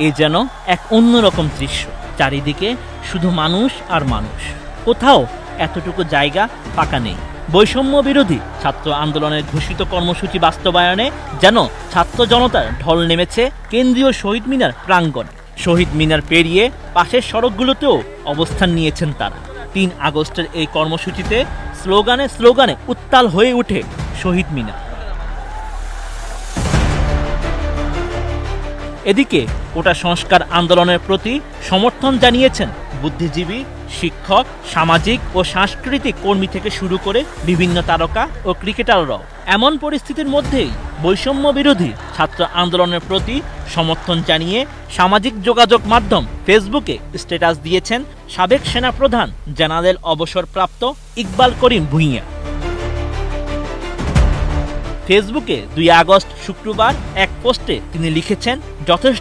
এ যেন এক অন্যরকম দৃশ্য। চারিদিকে শুধু মানুষ আর মানুষ, কোথাও এতটুকু জায়গা ফাঁকা নেই। বৈষম্য বিরোধী ছাত্র আন্দোলনের ঘোষিত কর্মসূচি বাস্তবায়নে যেন ছাত্র জনতার ঢল নেমেছে কেন্দ্রীয় শহীদ মিনার প্রাঙ্গণে। শহীদ মিনার পেরিয়ে পাশের সড়কগুলোতেও অবস্থান নিয়েছেন তারা। ৩ আগস্টের এই কর্মসূচিতে স্লোগানে স্লোগানে উত্তাল হয়ে ওঠে শহীদ মিনার। এদিকে কোটা সংস্কার আন্দোলনের প্রতি সমর্থন জানিয়েছেন বুদ্ধিজীবী, শিক্ষক, সামাজিক ও সাংস্কৃতিক কর্মী থেকে শুরু করে বিভিন্ন তারকা ও ক্রিকেটাররাও। এমন পরিস্থিতির মধ্যেই বৈষম্য বিরোধী ছাত্র আন্দোলনের প্রতি সমর্থন জানিয়ে সামাজিক যোগাযোগ মাধ্যম ফেসবুকে স্ট্যাটাস দিয়েছেন সাবেক সেনাপ্রধান জেনারেল অবসরপ্রাপ্ত ইকবাল করিম ভূঁইয়া। ফেসবুকে 2 আগস্ট শুক্রবার এক পোস্টে তিনি লিখেছেন, যথেষ্ট